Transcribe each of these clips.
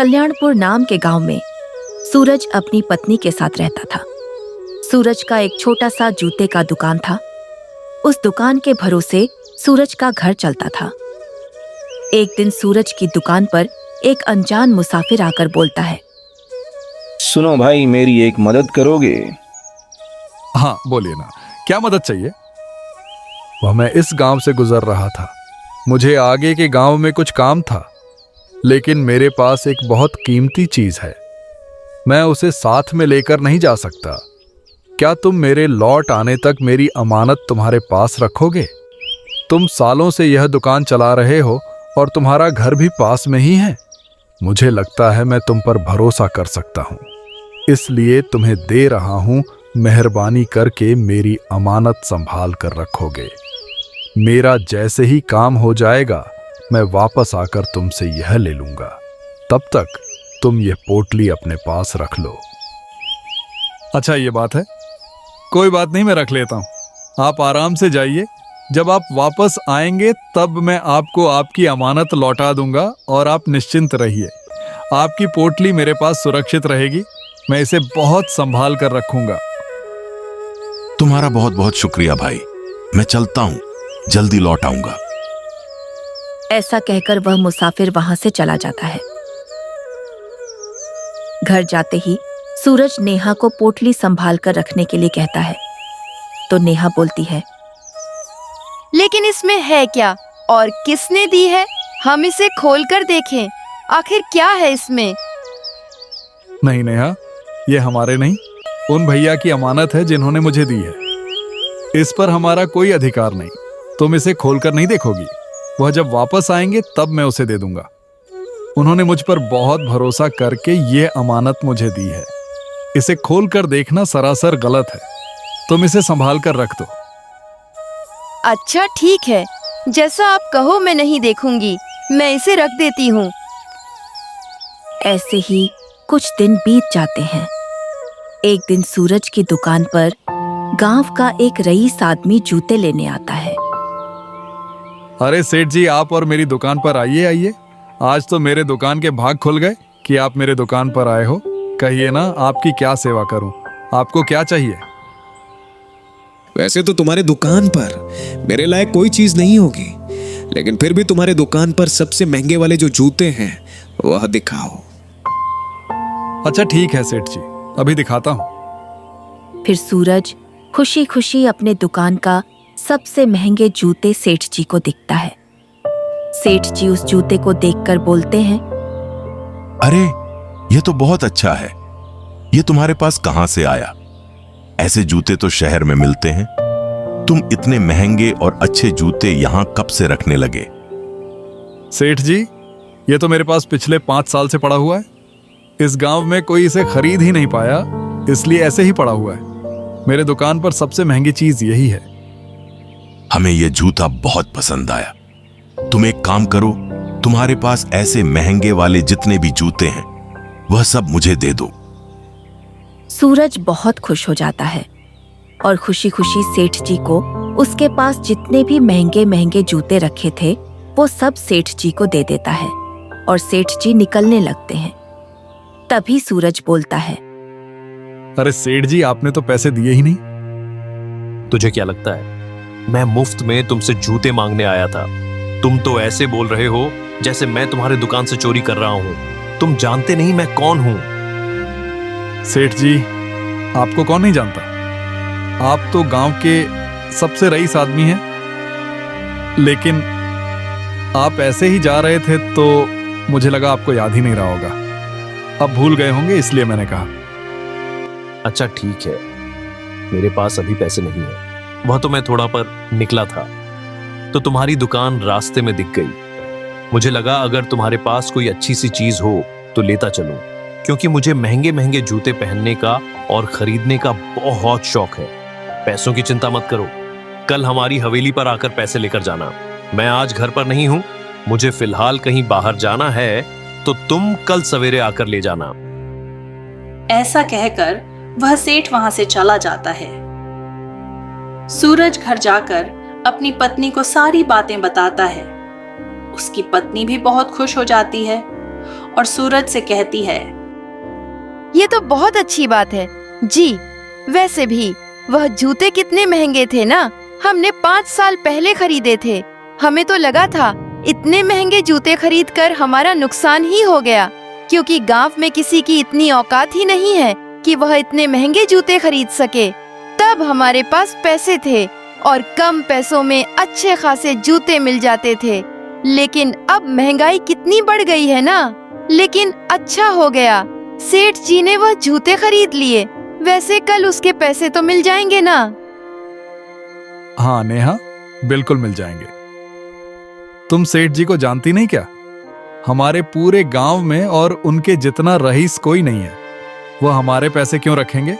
कल्याणपुर नाम के गांव में सूरज अपनी पत्नी के साथ रहता था। सूरज का एक छोटा सा जूते का दुकान था। उस दुकान के भरोसे सूरज का घर चलता था। एक दिन सूरज की दुकान पर एक अनजान मुसाफिर आकर बोलता है, सुनो भाई, मेरी एक मदद करोगे? हाँ बोलिए ना, क्या मदद चाहिए? वह मैं इस गांव से गुजर रहा था। मुझे आगे के गांव में कुछ काम था, लेकिन मेरे पास एक बहुत कीमती चीज है। मैं उसे साथ में लेकर नहीं जा सकता। क्या तुम मेरे लौट आने तक मेरी अमानत तुम्हारे पास रखोगे? तुम सालों से यह दुकान चला रहे हो और तुम्हारा घर भी पास में ही है। मुझे लगता है मैं तुम पर भरोसा कर सकता हूं, इसलिए तुम्हें दे रहा हूं। मेहरबानी करके मेरी अमानत संभाल कर रखोगे। मेरा जैसे ही काम हो जाएगा मैं वापस आकर तुमसे यह ले लूंगा। तब तक तुम यह पोटली अपने पास रख लो। अच्छा ये बात है, कोई बात नहीं, मैं रख लेता हूं। आप आराम से जाइए। जब आप वापस आएंगे तब मैं आपको आपकी अमानत लौटा दूंगा और आप निश्चिंत रहिए। आपकी पोटली मेरे पास सुरक्षित रहेगी। मैं इसे बहुत संभाल कर रखूंगा। तुम्हारा बहुत बहुत शुक्रिया भाई। मैं चलता हूं, जल्दी लौट आऊंगा। ऐसा कहकर वह मुसाफिर वहां से चला जाता है। घर जाते ही सूरज नेहा को पोटली संभाल कर रखने के लिए कहता है, तो नेहा बोलती है, लेकिन इसमें है क्या और किसने दी है? हम इसे खोल कर देखें, आखिर क्या है इसमें? नहीं नेहा, ये हमारे नहीं, उन भैया की अमानत है जिन्होंने मुझे दी है। इस पर हमारा कोई अधिकार नहीं। तुम इसे खोलकर नहीं देखोगी। वह जब वापस आएंगे तब मैं उसे दे दूंगा। उन्होंने मुझ पर बहुत भरोसा करके ये अमानत मुझे दी है। इसे खोलकर देखना सरासर गलत है। तुम इसे संभाल कर रख दो। अच्छा ठीक है, जैसा आप कहो मैं नहीं देखूंगी। मैं इसे रख देती हूँ। ऐसे ही कुछ दिन बीत जाते हैं। एक दिन सूरज की दुकान पर गांव का एक रईस आदमी जूते लेने आता है। अरे सेठ जी, आप और मेरी दुकान पर आइए आइए। आज तो मेरे दुकान के भाग खुल गए कि आप मेरे दुकान पर आए हो। कहिए ना, आपकी क्या सेवा करूं? आपको क्या चाहिए? वैसे तो तुम्हारे दुकान पर मेरे लायक कोई चीज नहीं होगी, लेकिन फिर भी तुम्हारे दुकान पर सबसे महंगे वाले जो जूते हैं वह दिखाओ। अच्छा ठीक है सेठ जी, अभी दिखाता हूं। फिर सूरज खुशी खुशी अपने दुकान का सबसे महंगे जूते सेठ जी को दिखता है। सेठ जी उस जूते को देखकर बोलते हैं, अरे ये तो बहुत अच्छा है। ये तुम्हारे पास कहां से आया? ऐसे जूते तो शहर में मिलते हैं। तुम इतने महंगे और अच्छे जूते यहां कब से रखने लगे? सेठ जी, ये तो मेरे पास पिछले 5 साल से पड़ा हुआ है। इस गांव में कोई इसे खरीद ही नहीं पाया, इसलिए ऐसे ही पड़ा हुआ है। मेरे दुकान पर सबसे महंगी चीज यही है। हमें यह जूता बहुत पसंद आया। तुम एक काम करो, तुम्हारे पास ऐसे महंगे वाले जितने भी जूते हैं वह सब मुझे दे दो। सूरज बहुत खुश हो जाता है और खुशी खुशी सेठ जी को उसके पास जितने भी महंगे महंगे जूते रखे थे वो सब सेठ जी को दे देता है और सेठ जी निकलने लगते हैं। तभी सूरज बोलता है, अरे सेठ जी, आपने तो पैसे दिए ही नहीं। तुझे क्या लगता है मैं मुफ्त में तुमसे जूते मांगने आया था? तुम तो ऐसे बोल रहे हो जैसे मैं तुम्हारे दुकान से चोरी कर रहा हूं। तुम जानते नहीं मैं कौन हूं। सेठ जी, आपको कौन नहीं जानता? आप तो गांव के सबसे रईस आदमी हैं। लेकिन आप ऐसे ही जा रहे थे तो मुझे लगा आपको याद ही नहीं रहा होगा। अब भूल गए होंगे, इसलिए मैंने कहा। अच्छा ठीक है, मेरे पास अभी पैसे नहीं है। वह तो मैं थोड़ा पर निकला था तो तुम्हारी दुकान रास्ते में दिख गई। मुझे लगा अगर तुम्हारे पास कोई अच्छी सी चीज हो तो लेता चलूं, क्योंकि मुझे महंगे महंगे जूते पहनने का और खरीदने का बहुत शौक है। पैसों की चिंता मत करो, कल हमारी हवेली पर आकर पैसे लेकर जाना। मैं आज घर पर नहीं हूं, मुझे फिलहाल कहीं बाहर जाना है, तो तुम कल सवेरे आकर ले जाना। ऐसा कहकर वह सेठ वहां से चला जाता है। सूरज घर जाकर अपनी पत्नी को सारी बातें बताता है। उसकी पत्नी भी बहुत खुश हो जाती है और सूरज से कहती है, ये तो बहुत अच्छी बात है जी। वैसे भी वह जूते कितने महंगे थे ना, हमने 5 साल पहले खरीदे थे। हमें तो लगा था इतने महंगे जूते खरीदकर हमारा नुकसान ही हो गया, क्योंकि गांव में किसी की इतनी औकात ही नहीं है कि वह इतने महंगे जूते खरीद सके। तब हमारे पास पैसे थे और कम पैसों में अच्छे खासे जूते मिल जाते थे। लेकिन अब महंगाई कितनी बढ़ गई है ना। लेकिन अच्छा हो गया, सेठ जी ने वह जूते खरीद लिए। वैसे कल उसके पैसे तो मिल जाएंगे ना। हाँ नेहा, बिल्कुल मिल जाएंगे। तुम सेठ जी को जानती नहीं क्या? हमारे पूरे गांव में और उनके जितना रईस कोई नहीं है। वो हमारे पैसे क्यों रखेंगे?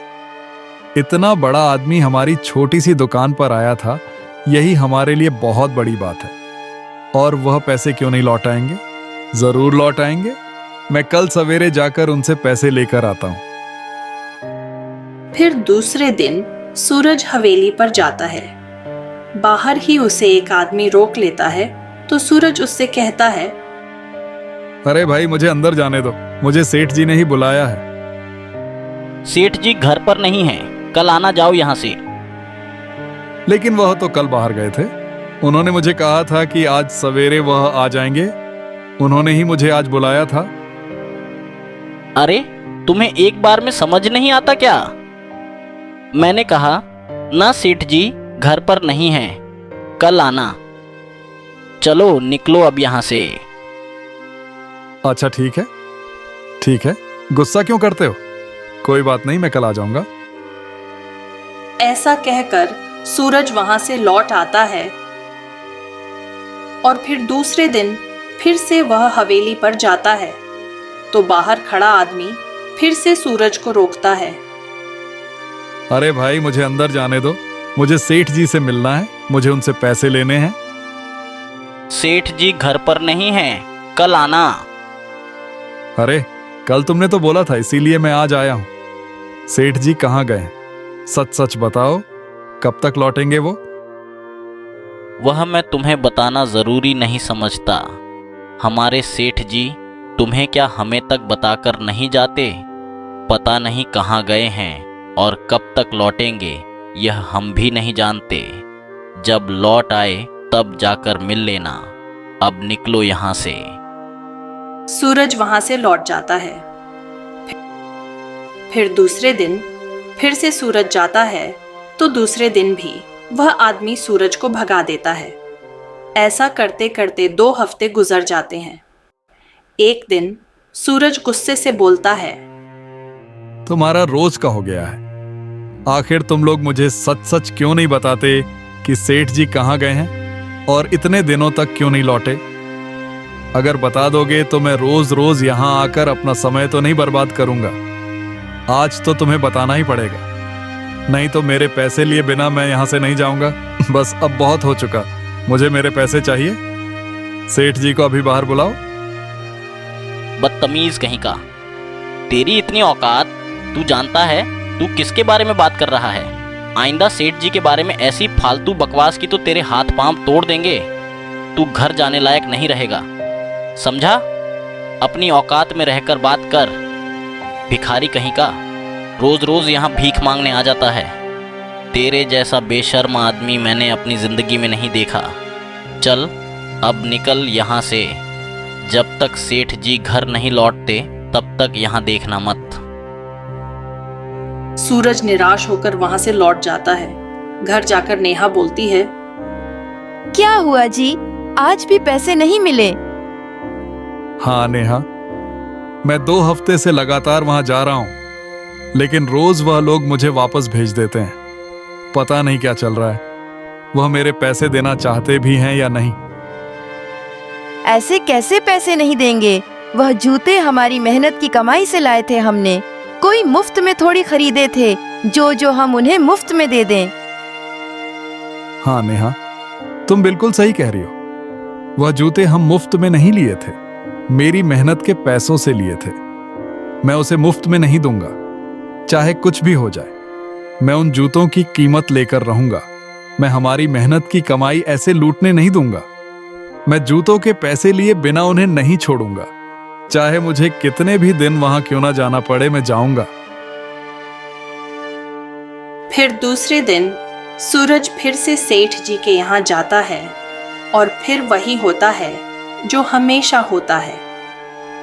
इतना बड़ा आदमी हमारी छोटी सी दुकान पर आया था, यही हमारे लिए बहुत बड़ी बात है। और वह पैसे क्यों नहीं लौटाएंगे? जरूर लौटाएंगे। मैं कल सवेरे जाकर उनसे पैसे लेकर आता हूं। फिर दूसरे दिन सूरज हवेली पर जाता है। बाहर ही उसे एक आदमी रोक लेता है तो सूरज उससे कहता है, अरे भाई, मुझे अंदर जाने दो, मुझे सेठ जी ने ही बुलाया है। सेठ जी घर पर नहीं है, कल आना, जाओ यहाँ से। लेकिन वह तो कल बाहर गए थे। उन्होंने मुझे कहा था कि आज सवेरे वह आ जाएंगे। उन्होंने ही मुझे आज बुलाया था। अरे तुम्हें एक बार में समझ नहीं आता क्या? मैंने कहा ना, सेठ जी घर पर नहीं है, कल आना। चलो निकलो अब यहाँ से। अच्छा ठीक है, ठीक है, गुस्सा क्यों करते हो? कोई बात नहीं, मैं कल आ जाऊंगा। ऐसा कहकर सूरज वहां से लौट आता है और फिर दूसरे दिन फिर से वह हवेली पर जाता है तो बाहर खड़ा आदमी फिर से सूरज को रोकता है। अरे भाई, मुझे अंदर जाने दो, मुझे सेठ जी से मिलना है, मुझे उनसे पैसे लेने हैं। सेठ जी घर पर नहीं है, कल आना। अरे कल तुमने तो बोला था, इसीलिए मैं आज आया हूं। सेठ जी कहाँ गए? सच सच बताओ, कब तक लौटेंगे वो? वह मैं तुम्हें बताना जरूरी नहीं समझता। हमारे सेठ जी तुम्हें क्या हमें तक बताकर नहीं जाते? पता नहीं कहाँ गए हैं और कब तक लौटेंगे, यह हम भी नहीं जानते। जब लौट आए तब जाकर मिल लेना। अब निकलो यहाँ से। सूरज वहां से लौट जाता है। फिर दूसरे दिन फिर से सूरज जाता है तो दूसरे दिन भी वह आदमी सूरज को भगा देता है। ऐसा करते करते 2 हफ्ते गुजर जाते हैं। एक दिन सूरज गुस्से से बोलता है, तुम्हारा रोज का हो गया है। आखिर तुम लोग मुझे सच सच क्यों नहीं बताते कि सेठ जी कहाँ गए हैं और इतने दिनों तक क्यों नहीं लौटे? अगर बता दोगे तो मैं रोज रोज यहाँ आकर अपना समय तो नहीं बर्बाद करूंगा। आज तो तुम्हें बताना ही पड़ेगा, नहीं तो मेरे पैसे लिए बिना मैं यहाँ से नहीं जाऊंगा। बस अब बहुत हो चुका, मुझे मेरे पैसे चाहिए। सेठ जी को अभी बाहर बुलाओ। बदतमीज कहीं का, तेरी इतनी औकात, तू जानता है तू किसके बारे में बात कर रहा है? आइंदा सेठ जी के बारे में ऐसी फालतू बकवास की तो तेरे हाथ पांव तोड़ देंगे। तू घर जाने लायक नहीं रहेगा, समझा? अपनी औकात में रहकर बात कर। भिखारी कहीं का, रोज रोज यहाँ भीख मांगने आ जाता है। तेरे जैसा बेशर्म आदमी मैंने अपनी जिंदगी में नहीं देखा। चल अब निकल यहाँ से। जब तक सेठ जी घर नहीं लौटते तब तक यहाँ देखना मत। सूरज निराश होकर वहां से लौट जाता है। घर जाकर नेहा बोलती है, क्या हुआ जी, आज भी पैसे नहीं मिले? हाँ नेहा, मैं 2 हफ्ते से लगातार वहां जा रहा हूं, लेकिन रोज वह लोग मुझे वापस भेज देते हैं। पता नहीं क्या चल रहा है। वह मेरे पैसे देना चाहते भी हैं या नहीं। ऐसे कैसे पैसे नहीं देंगे? वह जूते हमारी मेहनत की कमाई से लाए थे हमने, कोई मुफ्त में थोड़ी खरीदे थे जो हम उन्हें मुफ्त में दे दें। हाँ नेहा, तुम बिल्कुल सही कह रही हो। वह जूते हम मुफ्त में नहीं लिए थे, मेरी मेहनत के पैसों से लिए थे। मैं उसे मुफ्त में नहीं दूंगा, चाहे कुछ भी हो जाए। मैं उन जूतों की कीमत लेकर रहूंगा। मैं हमारी मेहनत की कमाई ऐसे लूटने नहीं दूंगा। मैं जूतों के पैसे लिए बिना उन्हें नहीं छोड़ूंगा। चाहे मुझे कितने भी दिन वहां क्यों ना जाना पड़े, मैं जाऊंगा। फिर दूसरे दिन सूरज फिर से सेठ जी के यहाँ जाता है और फिर वही होता है जो हमेशा होता है।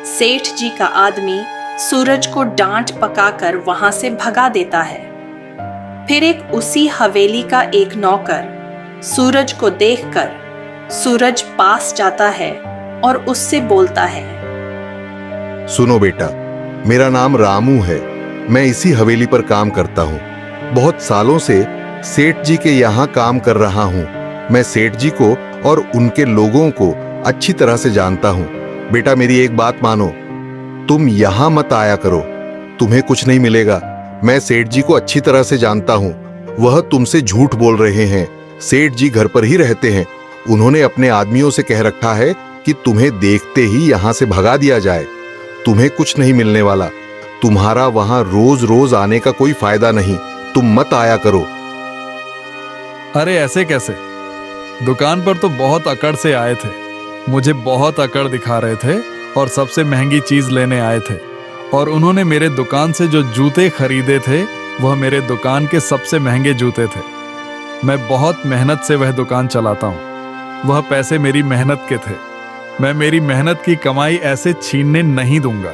सेठ जी का आदमी सूरज को डांट पकाकर वहां से भगा देता है। फिर एक उसी हवेली का एक नौकर सूरज को देखकर सूरज पास जाता है और उससे बोलता है, सुनो बेटा, मेरा नाम रामू है। मैं इसी हवेली पर काम करता हूँ। बहुत सालों से सेठ जी के यहाँ काम कर रहा हूँ। मैं सेठ जी को और उनके लोगों को अच्छी तरह से जानता हूँ। बेटा, मेरी एक बात मानो, तुम यहाँ मत आया करो, तुम्हें कुछ नहीं मिलेगा। मैं सेठ जी को अच्छी तरह से जानता हूँ। वह तुमसे झूठ बोल रहे हैं। सेठ जी घर पर ही रहते हैं। उन्होंने अपने आदमियों से कह रखा है कि तुम्हें देखते ही यहाँ से भगा दिया जाए। तुम्हें कुछ नहीं मिलने वाला। तुम्हारा वहां रोज रोज आने का कोई फायदा नहीं। तुम मत आया करो। अरे ऐसे कैसे? दुकान पर तो बहुत अकड़ से आए थे। मुझे बहुत अकड़ दिखा रहे थे और सबसे महंगी चीज लेने आए थे। और उन्होंने मेरे दुकान से जो जूते खरीदे थे वह मेरे दुकान के सबसे महंगे जूते थे। मैं बहुत मेहनत से वह दुकान चलाता हूँ। वह पैसे मेरी मेहनत के थे। मैं मेरी मेहनत की कमाई ऐसे छीनने नहीं दूंगा।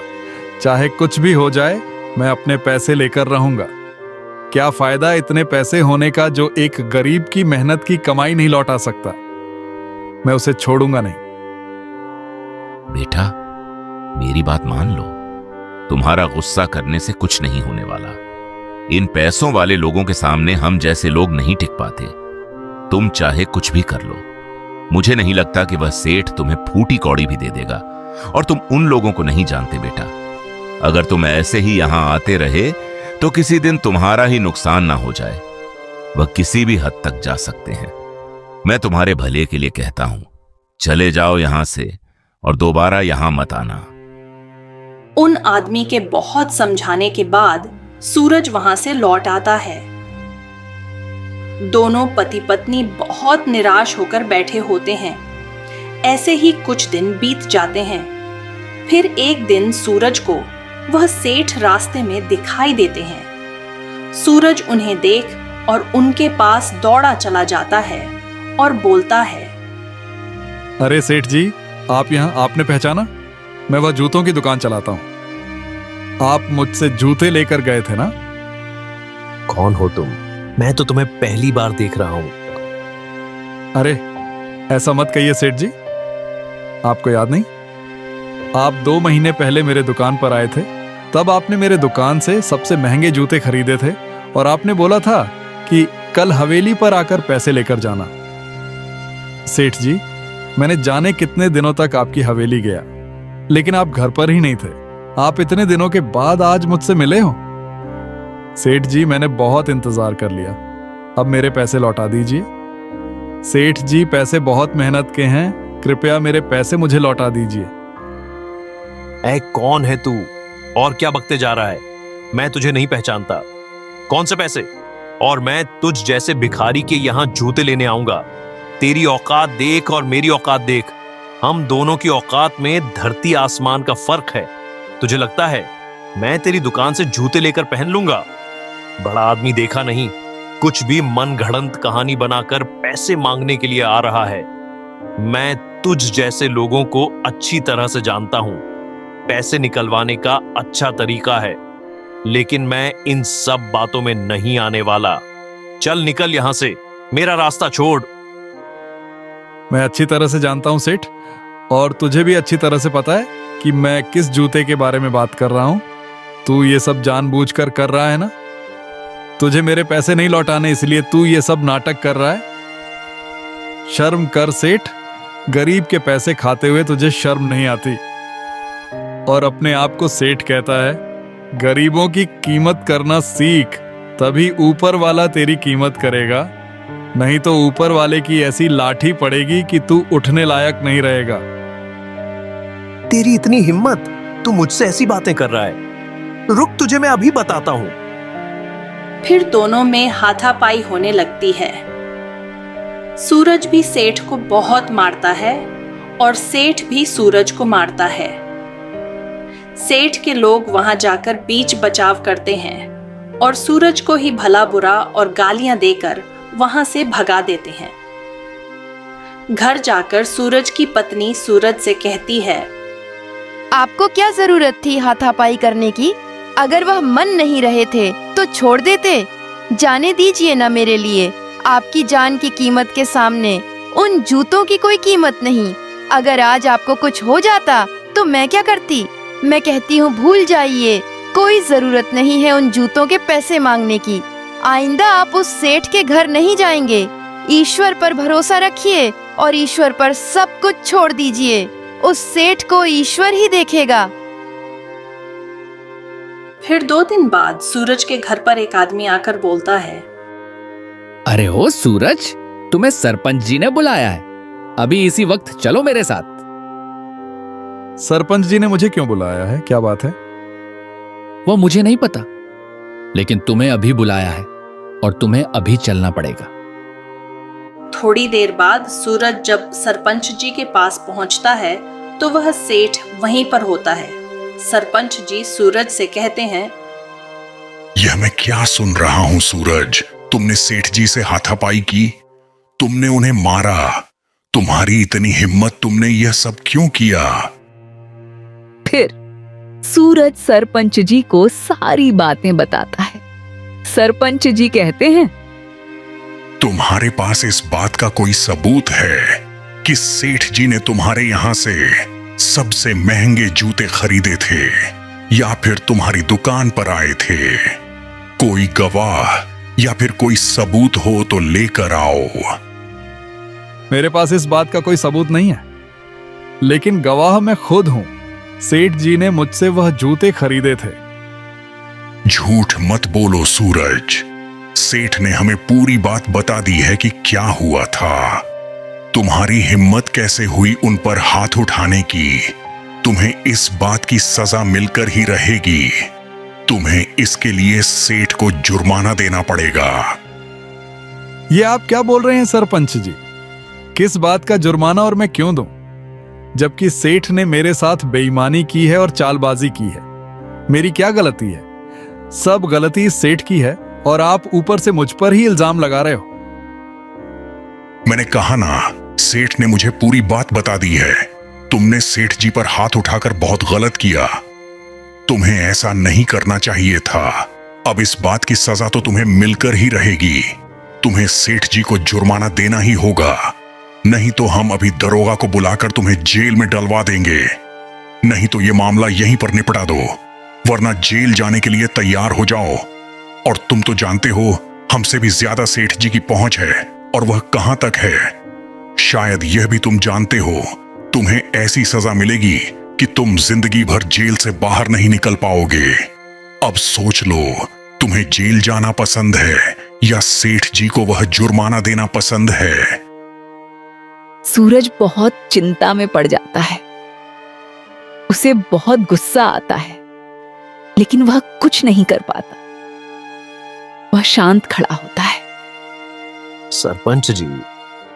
चाहे कुछ भी हो जाए, मैं अपने पैसे लेकर रहूंगा। क्या फायदा इतने पैसे होने का जो एक गरीब की मेहनत की कमाई नहीं लौटा सकता। मैं उसे छोड़ूंगा नहीं। बेटा, मेरी बात मान लो। तुम्हारा गुस्सा करने से कुछ नहीं होने वाला। इन पैसों वाले लोगों के सामने हम जैसे लोग नहीं टिक पाते। तुम चाहे कुछ भी कर लो, मुझे नहीं लगता कि वह सेठ तुम्हें फूटी कौड़ी भी दे देगा। और तुम उन लोगों को नहीं जानते बेटा। अगर तुम ऐसे ही यहां आते रहे तो किसी दिन तुम्हारा ही नुकसान ना हो जाए। वह किसी भी हद तक जा सकते हैं। मैं तुम्हारे भले के लिए कहता हूं, चले जाओ यहां से और दोबारा यहां मत आना। उन आदमी के बहुत समझाने के बाद सूरज वहां से लौट आता है। दोनों पति पत्नी बहुत निराश होकर बैठे होते हैं। ऐसे ही कुछ दिन बीत जाते हैं। फिर एक दिन सूरज को वह सेठ रास्ते में दिखाई देते हैं। सूरज उन्हें देख और उनके पास दौड़ा चला जाता है और बोलता है, अरे सेठ जी, आप यहाँ? आपने पहचाना? मैं वह जूतों की दुकान चलाता हूँ। आप मुझसे जूते लेकर गए थे ना? कौन हो तुम? मैं तो तुम्हें पहली बार देख रहा हूं। अरे ऐसा मत कहिए सेठ जी। आपको याद नहीं? आप 2 महीने पहले मेरे दुकान पर आए थे। तब आपने मेरे दुकान से सबसे महंगे जूते खरीदे थे और आपने बोला था कि कल हवेली पर आकर पैसे लेकर जाना। सेठ जी, मैंने जाने कितने दिनों तक आपकी हवेली गया, लेकिन आप घर पर ही नहीं थे। आप इतने दिनों के बाद आज मुझसे मिले हो। सेठ जी, मैंने बहुत इंतजार कर लिया। अब मेरे पैसे लौटा दीजिए। सेठ जी, पैसे बहुत मेहनत के हैं। कृपया मेरे पैसे मुझे लौटा दीजिए। ऐ कौन है तू और क्या बकते जा रहा है? मैं तुझे नहीं पहचानता। कौन से पैसे? और मैं तुझ जैसे भिखारी के यहाँ जूते लेने आऊंगा? तेरी औकात देख और मेरी औकात देख। हम दोनों की औकात में धरती आसमान का फर्क है। तुझे लगता है मैं तेरी दुकान से जूते लेकर पहन लूंगा? बड़ा आदमी देखा नहीं, कुछ भी मन घड़ंत कहानी बनाकर पैसे मांगने के लिए आ रहा है। मैं तुझ जैसे लोगों को अच्छी तरह से जानता हूं। पैसे निकलवाने का अच्छा तरीका है, लेकिन मैं इन सब बातों में नहीं आने वाला। चल निकल यहां से, मेरा रास्ता छोड़। मैं अच्छी तरह से जानता हूं सेठ, और तुझे भी अच्छी तरह से पता है कि मैं किस जूते के बारे में बात कर रहा हूं। तू ये सब जानबूझकर कर रहा है ना? तुझे मेरे पैसे नहीं लौटाने, इसलिए तू ये सब नाटक कर रहा है। शर्म कर सेठ, गरीब के पैसे खाते हुए तुझे शर्म नहीं आती। और अपने आप को सेठ कहता है। गरीबों की कीमत करना सीख, तभी ऊपर वाला तेरी कीमत करेगा। नहीं तो ऊपर वाले की ऐसी लाठी पड़ेगी कि तू उठने लायक नहीं रहेगा। तेरी इतनी हिम्मत, तू मुझसे ऐसी बातें कर रहा है? रुक, तुझे मैं अभी बताता हूं। फिर दोनों में हाथापाई होने लगती है। सूरज भी सेठ को बहुत मारता है और सेठ भी सूरज को मारता है। सेठ के लोग वहां जाकर बीच बचाव करते हैं और सूरज को ही भला बुरा और गालियां देकर वहां से भगा देते हैं। घर जाकर सूरज की पत्नी सूरज से कहती है, आपको क्या जरूरत थी हाथापाई करने की? अगर वह मन नहीं रहे थे तो छोड़ देते। जाने दीजिए ना मेरे लिए। आपकी जान की कीमत के सामने उन जूतों की कोई कीमत नहीं। अगर आज आपको कुछ हो जाता तो मैं क्या करती? मैं कहती हूँ भूल जाइए, कोई जरूरत नहीं है उन जूतों के पैसे मांगने की। आइंदा आप उस सेठ के घर नहीं जाएंगे। ईश्वर पर भरोसा रखिए और ईश्वर पर सब कुछ छोड़ दीजिए। उस सेठ को ईश्वर ही देखेगा। फिर 2 दिन बाद सूरज के घर पर एक आदमी आकर बोलता है, अरे ओ सूरज, तुम्हें सरपंच जी ने बुलाया है। अभी इसी वक्त चलो मेरे साथ। सरपंच जी ने मुझे क्यों बुलाया है? क्या बात है? वो मुझे नहीं पता, लेकिन तुम्हें अभी बुलाया है और तुम्हें अभी चलना पड़ेगा। थोड़ी देर बाद सूरज जब सरपंच जी के पास पहुंचता है तो वह सेठ वहीं पर होता है। सरपंच जी सूरज से कहते हैं, यह मैं क्या सुन रहा हूं सूरज? तुमने सेठ जी से हाथापाई की, तुमने उन्हें मारा। तुम्हारी इतनी हिम्मत, तुमने यह सब क्यों किया? फिर सूरज सरपंच जी को सारी बातें बताता है। सरपंच जी कहते हैं, तुम्हारे पास इस बात का कोई सबूत है कि सेठ जी ने तुम्हारे यहां से सबसे महंगे जूते खरीदे थे या फिर तुम्हारी दुकान पर आए थे? कोई गवाह या फिर कोई सबूत हो तो लेकर आओ। मेरे पास इस बात का कोई सबूत नहीं है, लेकिन गवाह मैं खुद हूं। सेठ जी ने मुझसे वह जूते खरीदे थे। झूठ मत बोलो सूरज। सेठ ने हमें पूरी बात बता दी है कि क्या हुआ था। तुम्हारी हिम्मत कैसे हुई उन पर हाथ उठाने की? तुम्हें इस बात की सजा मिलकर ही रहेगी। तुम्हें इसके लिए सेठ को जुर्माना देना पड़ेगा। ये आप क्या बोल रहे हैं सरपंच जी? किस बात का जुर्माना और मैं क्यों दूं? जबकि सेठ ने मेरे साथ बेईमानी की है और चालबाजी की है। मेरी क्या गलती है? सब गलती इस सेठ की है और आप ऊपर से मुझ पर ही इल्जाम लगा रहे हो। मैंने कहा ना, सेठ ने मुझे पूरी बात बता दी है। तुमने सेठ जी पर हाथ उठाकर बहुत गलत किया। तुम्हें ऐसा नहीं करना चाहिए था। अब इस बात की सजा तो तुम्हें मिलकर ही रहेगी। तुम्हें सेठ जी को जुर्माना देना ही होगा, नहीं तो हम अभी दरोगा को बुलाकर तुम्हें जेल में डलवा देंगे। नहीं तो यह मामला यहीं पर निपटा दो, वरना जेल जाने के लिए तैयार हो जाओ। और तुम तो जानते हो हमसे भी ज्यादा सेठ जी की पहुंच है, और वह कहां तक है। शायद यह भी तुम जानते हो, तुम्हें ऐसी सजा मिलेगी कि तुम जिंदगी भर जेल से बाहर नहीं निकल पाओगे। अब सोच लो, तुम्हें जेल जाना पसंद है या सेठ जी को वह जुर्माना देना पसंद है? सूरज बहुत चिंता में पड़ जाता है। उसे बहुत गुस्सा आता है, लेकिन वह कुछ नहीं कर पाता। वह शांत खड़ा होता है। सरपंच जी,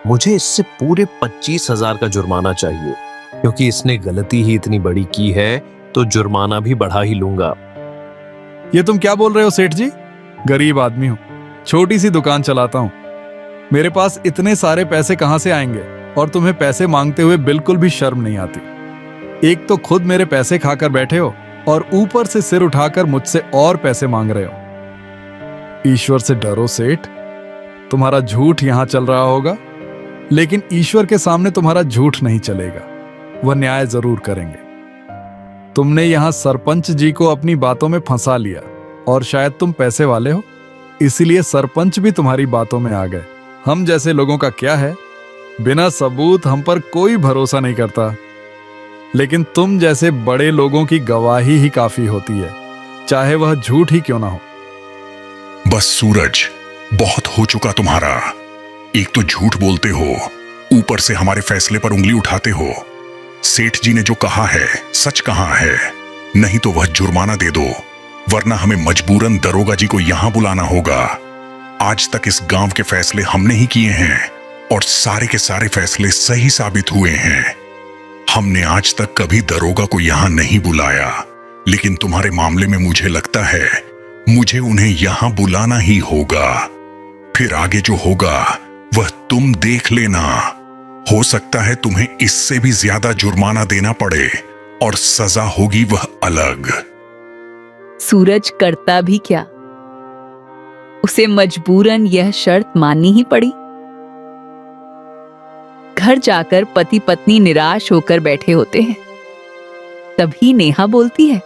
मुझे इससे पूरे 25,000 का जुर्माना चाहिए, क्योंकि इसने गलती ही इतनी बड़ी की है, तो जुर्माना भी बढ़ा ही लूंगा। ये तुम क्या बोल रहे हो सेठ जी? गरीब आदमी हूं, छोटी सी दुकान चलाता हूं। मेरे पास इतने सारे पैसे कहां से आएंगे? और तुम्हें पैसे मांगते हुए बिल्कुल भी शर्म नहीं आती। एक तो खुद मेरे पैसे खाकर बैठे हो और ऊपर से सिर उठाकर मुझसे और पैसे मांग रहे हो। ईश्वर से डरो सेठ। तुम्हारा झूठ यहां चल रहा होगा, लेकिन ईश्वर के सामने तुम्हारा झूठ नहीं चलेगा। वह न्याय जरूर करेंगे। तुमने यहां सरपंच जी को अपनी बातों में फंसा लिया, और शायद तुम पैसे वाले हो, इसीलिए सरपंच भी तुम्हारी बातों में आ गए। हम जैसे लोगों का क्या है, बिना सबूत हम पर कोई भरोसा नहीं करता, लेकिन तुम जैसे बड़े लोगों की गवाही ही काफी होती है, चाहे वह झूठ ही क्यों ना हो। बस सूरज, बहुत हो चुका तुम्हारा। एक तो झूठ बोलते हो, ऊपर से हमारे फैसले पर उंगली उठाते हो। सेठ जी ने जो कहा है सच कहा है, नहीं तो वह जुर्माना दे दो, वरना हमें मजबूरन दरोगा जी को यहां बुलाना होगा। आज तक इस गांव के फैसले हमने ही किए हैं, और सारे के सारे फैसले सही साबित हुए हैं। हमने आज तक कभी दरोगा को यहां नहीं बुलाया, लेकिन तुम्हारे मामले में मुझे लगता है मुझे उन्हें यहां बुलाना ही होगा। फिर आगे जो होगा वह तुम देख लेना। हो सकता है तुम्हें इससे भी ज्यादा जुर्माना देना पड़े और सजा होगी वह अलग। सूरज करता भी क्या, उसे मजबूरन यह शर्त माननी ही पड़ी। घर जाकर पति पत्नी निराश होकर बैठे होते हैं, तभी नेहा बोलती है,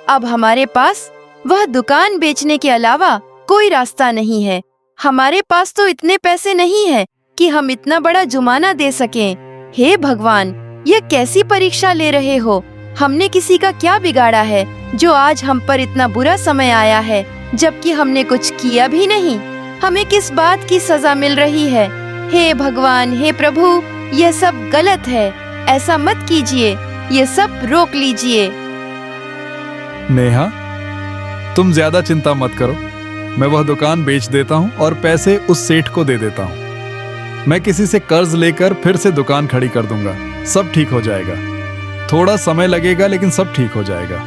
अब हमारे पास वह दुकान बेचने के अलावा कोई रास्ता नहीं है। हमारे पास तो इतने पैसे नहीं है कि हम इतना बड़ा जुर्माना दे सकें। हे भगवान, यह कैसी परीक्षा ले रहे हो? हमने किसी का क्या बिगाड़ा है जो आज हम पर इतना बुरा समय आया है, जबकि हमने कुछ किया भी नहीं। हमें किस बात की सजा मिल रही है? हे भगवान, हे प्रभु, यह सब गलत है। ऐसा मत कीजिए, ये सब रोक लीजिए। नेहा, तुम ज्यादा चिंता मत करो। मैं वह दुकान बेच देता हूँ और पैसे उस सेठ को दे देता हूँ। मैं किसी से कर्ज लेकर फिर से दुकान खड़ी कर दूंगा। सब ठीक हो जाएगा। थोड़ा समय लगेगा लेकिन सब ठीक हो जाएगा।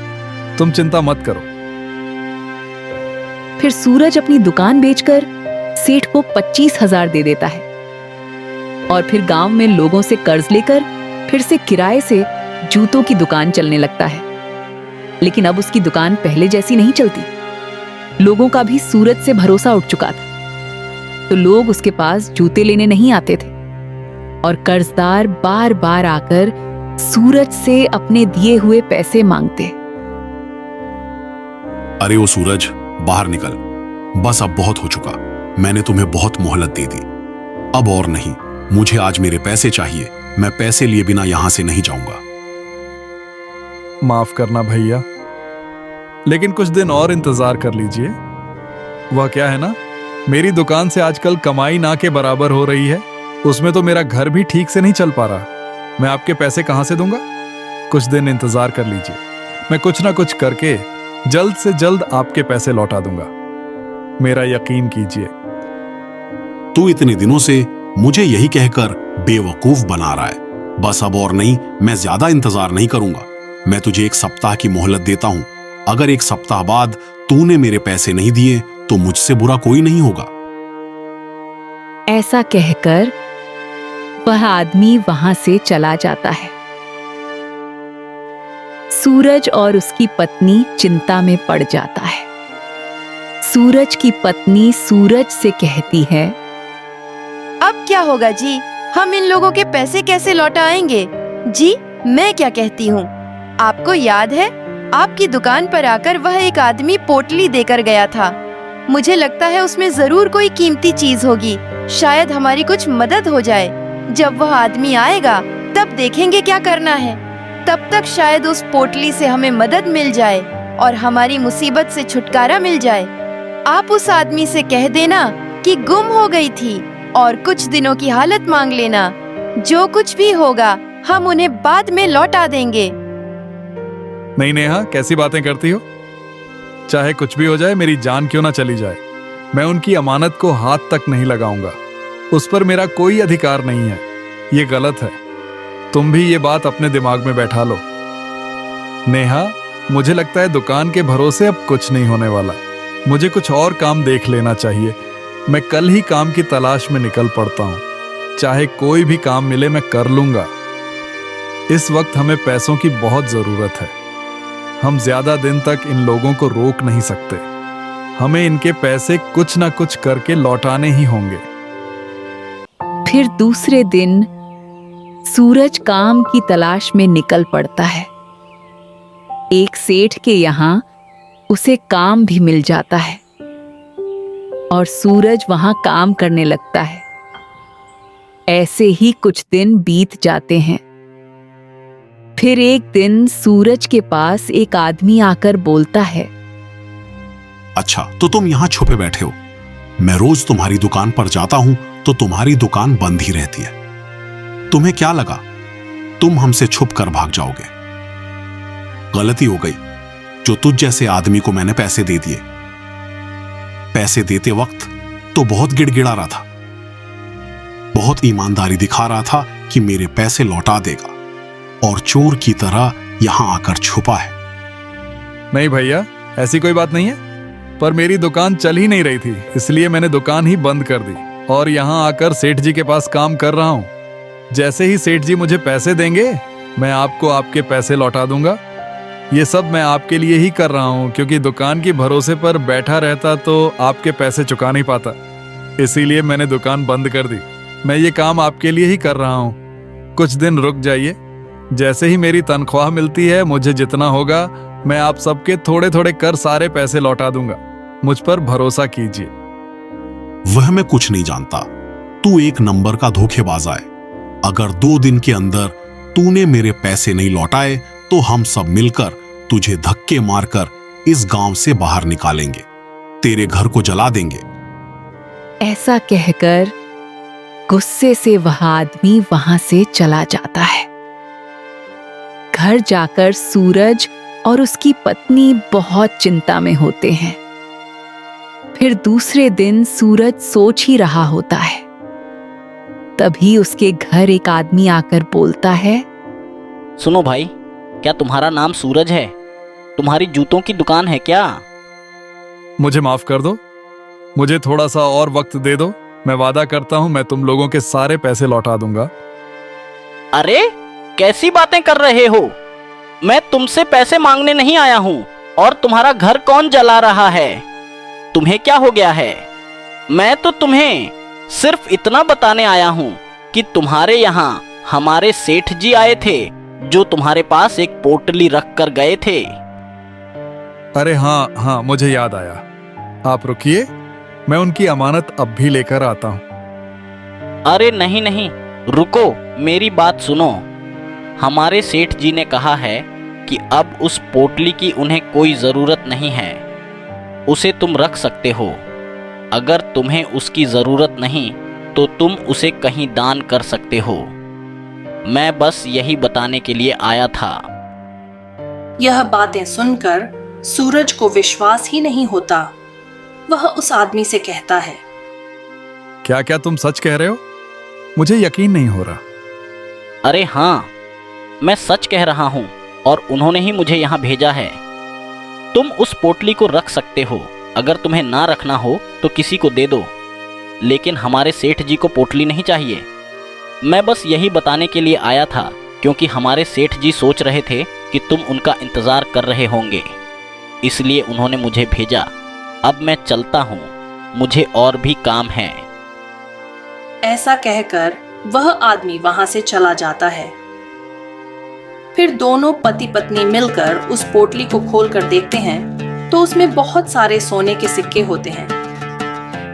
तुम चिंता मत करो। फिर सूरज अपनी दुकान बेचकर सेठ को 25,000 दे देता है और फिर गांव में लोगों से कर्ज लेकर फिर से किराए से जूतों की दुकान चलने लगता है। लेकिन अब उसकी दुकान पहले जैसी नहीं चलती। लोगों का भी सूरज से भरोसा उठ चुका था, तो लोग उसके पास जूते लेने नहीं आते थे और कर्जदार बार बार आकर सूरज से अपने दिए हुए पैसे मांगते। अरे ओ सूरज, बाहर निकल। बस अब बहुत हो चुका। मैंने तुम्हें बहुत मोहलत दे दी, अब और नहीं। मुझे आज मेरे पैसे चाहिए। मैं पैसे लिए बिना यहां से नहीं जाऊंगा। माफ करना भैया, लेकिन कुछ दिन और इंतजार कर लीजिए। वह क्या है ना, मेरी दुकान से आजकल कमाई ना के बराबर हो रही है। उसमें तो मेरा घर भी ठीक से नहीं चल पा रहा। मैं आपके पैसे कहां से दूंगा? कुछ दिन इंतजार कर लीजिए। मैं कुछ ना कुछ करके जल्द से जल्द आपके पैसे लौटा दूंगा। मेरा यकीन कीजिए। तू इतने दिनों से मुझे यही कहकर बेवकूफ बना रहा है। बस अब और नहीं, मैं ज्यादा इंतजार नहीं करूंगा। मैं तुझे 1 सप्ताह की मोहलत देता हूं। अगर 1 सप्ताह बाद तूने मेरे पैसे नहीं दिए तो मुझसे बुरा कोई नहीं होगा। ऐसा कहकर वह आदमी वहां से चला जाता है। सूरज और उसकी पत्नी चिंता में पड़ जाता है। सूरज की पत्नी सूरज से कहती है, अब क्या होगा जी? हम इन लोगों के पैसे कैसे लौटाएंगे? जी, मैं क्या कहती हूँ, आपको याद है आपकी दुकान पर आकर वह एक आदमी पोटली देकर गया था। मुझे लगता है उसमें जरूर कोई कीमती चीज होगी। शायद हमारी कुछ मदद हो जाए। जब वह आदमी आएगा तब देखेंगे क्या करना है। तब तक शायद उस पोटली से हमें मदद मिल जाए और हमारी मुसीबत से छुटकारा मिल जाए। आप उस आदमी से कह देना कि गुम हो गई थी और कुछ दिनों की हालत मांग लेना। जो कुछ भी होगा हम उन्हें बाद में लौटा देंगे। नहीं नेहा, कैसी बातें करती हो? चाहे कुछ भी हो जाए, मेरी जान क्यों ना चली जाए, मैं उनकी अमानत को हाथ तक नहीं लगाऊंगा। उस पर मेरा कोई अधिकार नहीं है। ये गलत है। तुम भी ये बात अपने दिमाग में बैठा लो। नेहा, मुझे लगता है दुकान के भरोसे अब कुछ नहीं होने वाला। मुझे कुछ और काम देख लेना चाहिए। मैं कल ही काम की तलाश में निकल पड़ता हूँ। चाहे कोई भी काम मिले मैं कर लूंगा। इस वक्त हमें पैसों की बहुत जरूरत है। हम ज्यादा दिन तक इन लोगों को रोक नहीं सकते। हमें इनके पैसे कुछ ना कुछ करके लौटाने ही होंगे। फिर दूसरे दिन सूरज काम की तलाश में निकल पड़ता है। एक सेठ के यहाँ उसे काम भी मिल जाता है और सूरज वहां काम करने लगता है। ऐसे ही कुछ दिन बीत जाते हैं। फिर एक दिन सूरज के पास एक आदमी आकर बोलता है, अच्छा, तो तुम यहाँ छुपे बैठे हो। मैं रोज तुम्हारी दुकान पर जाता हूं तो तुम्हारी दुकान बंद ही रहती है। तुम्हें क्या लगा तुम हमसे छुप कर भाग जाओगे? गलती हो गई जो तुझ जैसे आदमी को मैंने पैसे दे दिए। पैसे देते वक्त तो बहुत गिड़गिड़ा रहा था, बहुत ईमानदारी दिखा रहा था कि मेरे पैसे लौटा देगा, और चोर की तरह यहां आकर छुपा है। नहीं भैया, ऐसी कोई बात नहीं है, पर मेरी दुकान चल ही नहीं रही थी, इसलिए मैंने दुकान ही बंद कर दी और यहाँ आकर सेठ जी के पास काम कर रहा हूँ। जैसे ही सेठ जी मुझे पैसे देंगे, मैं आपको आपके पैसे लौटा दूंगा। ये सब मैं आपके लिए ही कर रहा हूँ, क्योंकि दुकान की भरोसे पर बैठा रहता तो आपके पैसे चुका नहीं पाता, इसीलिए मैंने दुकान बंद कर दी। मैं ये काम आपके लिए ही कर रहा हूँ, कुछ दिन रुक जाइए। जैसे ही मेरी तनख्वाह मिलती है, मुझे जितना होगा मैं आप सबके थोड़े थोड़े कर सारे पैसे लौटा दूंगा। मुझ पर भरोसा कीजिए। वह मैं कुछ नहीं जानता, तू एक नंबर का धोखेबाज है। अगर 2 दिन के अंदर तूने मेरे पैसे नहीं लौटाए तो हम सब मिलकर तुझे धक्के मारकर इस गांव से बाहर निकालेंगे, तेरे घर को जला देंगे। ऐसा कहकर गुस्से से वह आदमी वहां से चला जाता है। घर जाकर सूरज और उसकी पत्नी बहुत चिंता में होते हैं। फिर दूसरे दिन सूरज सोच ही रहा होता है, तभी उसके घर एक आदमी आकर बोलता है, सुनो भाई, क्या तुम्हारा नाम सूरज है? तुम्हारी जूतों की दुकान है क्या? मुझे माफ कर दो, मुझे थोड़ा सा और वक्त दे दो। मैं वादा करता हूं मैं तुम लोगों के सारे पैसे लौटा दूंगा। अरे कैसी बातें कर रहे हो? मैं तुमसे पैसे मांगने नहीं आया हूं। और तुम्हारा घर कौन जला रहा है? तुम्हें क्या हो गया है? मैं तो तुम्हें सिर्फ इतना बताने आया हूं कि तुम्हारे यहाँ हमारे सेठ जी आए थे, जो तुम्हारे पास एक पोटली रख कर गए थे। अरे हाँ, मुझे याद आया। आप रुकिए, मैं उनकी अमानत अब भी लेकर आता हूँ। अरे नहीं, रुको, मेरी बात सुनो। हमारे सेठ जी ने कहा है कि अब उस पोटली की उन्हें कोई जरूरत नहीं है, उसे तुम रख सकते हो। अगर तुम्हें उसकी जरूरत नहीं तो तुम उसे कहीं दान कर सकते हो। मैं बस यही बताने के लिए आया था। यह बातें सुनकर सूरज को विश्वास ही नहीं होता। वह उस आदमी से कहता है, क्या क्या तुम सच कह रहे हो? मुझे यकीन नहीं हो रहा। अरे हाँ, मैं सच कह रहा हूँ और उन्होंने ही मुझे यहाँ भेजा है। तुम उस पोटली को रख सकते हो, अगर तुम्हें ना रखना हो तो किसी को दे दो, लेकिन हमारे सेठ जी को पोटली नहीं चाहिए। मैं बस यही बताने के लिए आया था, क्योंकि हमारे सेठ जी सोच रहे थे कि तुम उनका इंतजार कर रहे होंगे, इसलिए उन्होंने मुझे भेजा। अब मैं चलता हूँ, मुझे और भी काम है। ऐसा कहकर वह आदमी वहां से चला जाता है। फिर दोनों पति पत्नी मिलकर उस पोटली को खोलकर देखते हैं तो उसमें बहुत सारे सोने के सिक्के होते हैं।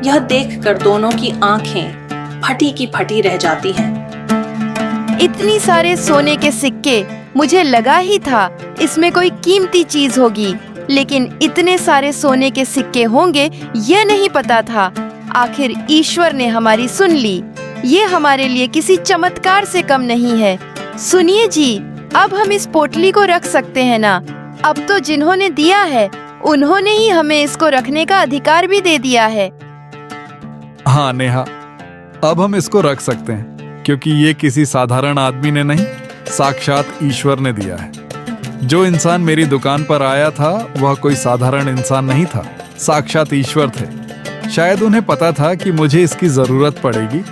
यह देखकर दोनों की आंखें फटी की फटी रह जाती हैं। इतनी सारे सोने के सिक्के, मुझे लगा ही था इसमें कोई कीमती चीज होगी, लेकिन इतने सारे सोने के सिक्के होंगे यह नहीं पता था। आखिर ईश्वर ने हमारी सुन ली। ये हमारे लिए किसी चमत्कार से कम नहीं है। सुनिए जी, अब हम इस पोटली को रख सकते हैं ना? अब तो जिन्होंने दिया है उन्होंने ही हमें इसको रखने का अधिकार भी दे दिया है। हाँ नेहा, अब हम इसको रख सकते हैं, क्योंकि ये किसी साधारण आदमी ने नहीं, साक्षात ईश्वर ने दिया है। जो इंसान मेरी दुकान पर आया था वह कोई साधारण इंसान नहीं था, साक्षात ईश्वर थे। शायद उन्हें पता था कि मुझे इसकी जरूरत पड़ेगी,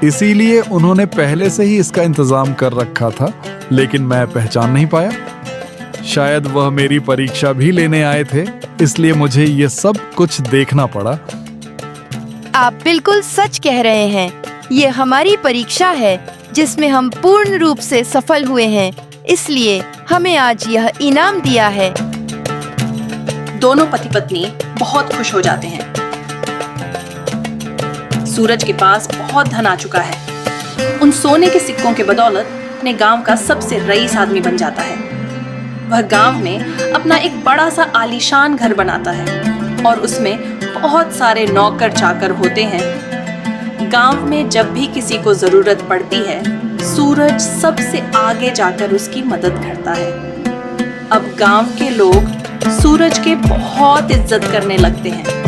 इसीलिए उन्होंने पहले से ही इसका इंतजाम कर रखा था, लेकिन मैं पहचान नहीं पाया। शायद वह मेरी परीक्षा भी लेने आए थे, इसलिए मुझे ये सब कुछ देखना पड़ा। आप बिल्कुल सच कह रहे हैं। ये हमारी परीक्षा है जिसमें हम पूर्ण रूप से सफल हुए हैं, इसलिए हमें आज यह इनाम दिया है। दोनों पति पत्नी बहुत खुश हो जाते हैं। सूरज के पास बहुत धन आ चुका है। उन सोने के सिक्कों के बदौलत अपने गांव का सबसे रईस आदमी बन जाता है। वह गांव में अपना एक बड़ा सा आलीशान घर बनाता है और उसमें बहुत सारे नौकर चाकर होते हैं। गांव में जब भी किसी को जरूरत पड़ती है, सूरज सबसे आगे जाकर उसकी मदद करता है। अब गांव के लोग सूरज के बहुत इज्जत करने लगते हैं।